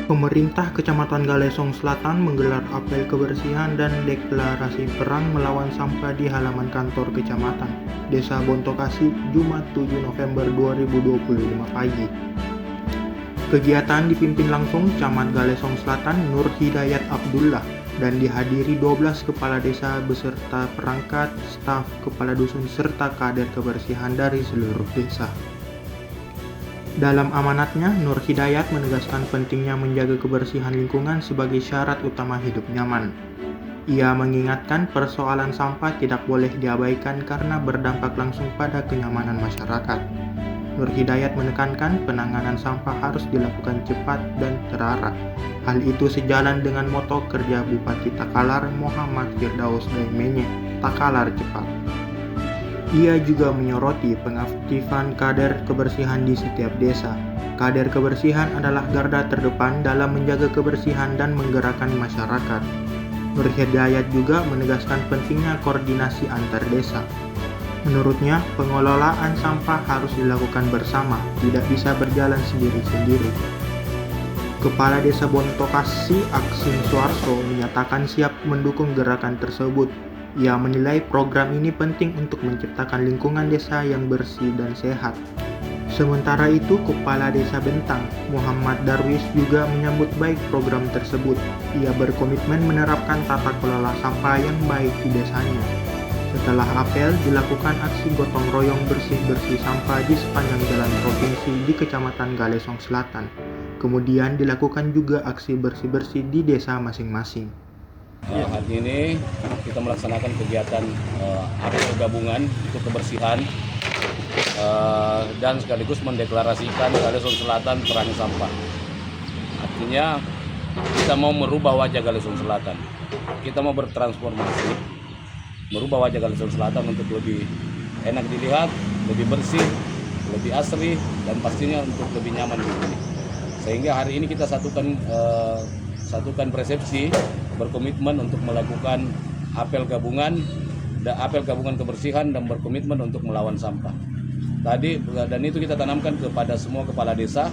Pemerintah Kecamatan Galesong Selatan menggelar apel kebersihan dan deklarasi perang melawan sampah di halaman kantor kecamatan, Desa Bontokasi, Jumat 7 November 2025 pagi. Kegiatan dipimpin langsung Camat Galesong Selatan Nur Hidayat Abdullah dan dihadiri 12 kepala desa beserta perangkat, staf, kepala dusun serta kader kebersihan dari seluruh desa. Dalam amanatnya, Nur Hidayat menegaskan pentingnya menjaga kebersihan lingkungan sebagai syarat utama hidup nyaman. Ia mengingatkan persoalan sampah tidak boleh diabaikan karena berdampak langsung pada kenyamanan masyarakat. Nur Hidayat menekankan penanganan sampah harus dilakukan cepat dan terarah. Hal itu sejalan dengan moto kerja Bupati Takalar Muhammad Firdaus Daimenye, Takalar Cepat. Ia juga menyoroti pengaktifan kader kebersihan di setiap desa. Kader kebersihan adalah garda terdepan dalam menjaga kebersihan dan menggerakkan masyarakat. Nur Hidayat juga menegaskan pentingnya koordinasi antar desa. Menurutnya, pengelolaan sampah harus dilakukan bersama, tidak bisa berjalan sendiri-sendiri. Kepala Desa Bontokasi Aksin Suarso menyatakan siap mendukung gerakan tersebut. Ia menilai program ini penting untuk menciptakan lingkungan desa yang bersih dan sehat. Sementara itu, Kepala Desa Bentang, Muhammad Darwis juga menyambut baik program tersebut. Ia berkomitmen menerapkan tata kelola sampah yang baik di desanya. Setelah apel, dilakukan aksi gotong royong bersih-bersih sampah di sepanjang jalan provinsi di Kecamatan Galesong Selatan. Kemudian dilakukan juga aksi bersih-bersih di desa masing-masing. Hari ini kita melaksanakan kegiatan apel gabungan untuk kebersihan dan sekaligus mendeklarasikan Galesong Selatan perang sampah. Artinya kita mau merubah wajah Galesong Selatan. Kita mau bertransformasi, merubah wajah Galesong Selatan untuk lebih enak dilihat, lebih bersih, lebih asri, dan pastinya untuk lebih nyaman di sini. Sehingga hari ini kita satukan persepsi, berkomitmen untuk melakukan apel gabungan kebersihan dan berkomitmen untuk melawan sampah. Dan itu kita tanamkan kepada semua kepala desa.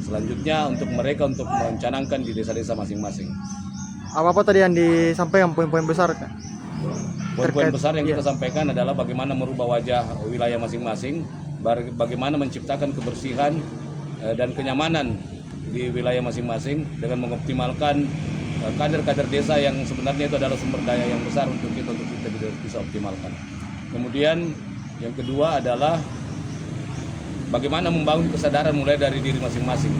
Selanjutnya untuk mereka untuk mencanangkan di desa-desa masing-masing. Apa tadi yang disampaikan poin-poin besar? Poin-poin besar yang kita sampaikan adalah bagaimana merubah wajah wilayah masing-masing, bagaimana menciptakan kebersihan dan kenyamanan di wilayah masing-masing dengan mengoptimalkan kader-kader desa yang sebenarnya itu adalah sumber daya yang besar untuk kita bisa optimalkan. Kemudian yang kedua adalah bagaimana membangun kesadaran mulai dari diri masing-masing.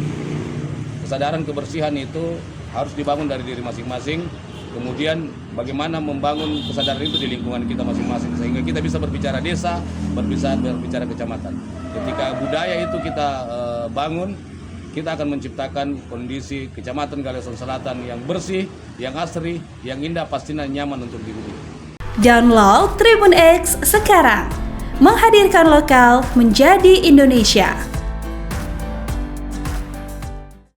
Kesadaran kebersihan itu harus dibangun dari diri masing-masing. Kemudian bagaimana membangun kesadaran itu di lingkungan kita masing-masing sehingga kita bisa berbicara desa, berbicara kecamatan. Ketika budaya itu kita bangun, kita akan menciptakan kondisi Kecamatan Galesong Selatan yang bersih, yang asri, yang indah, pastinya nyaman untuk dihuni. Download Tribun X sekarang, menghadirkan lokal menjadi Indonesia.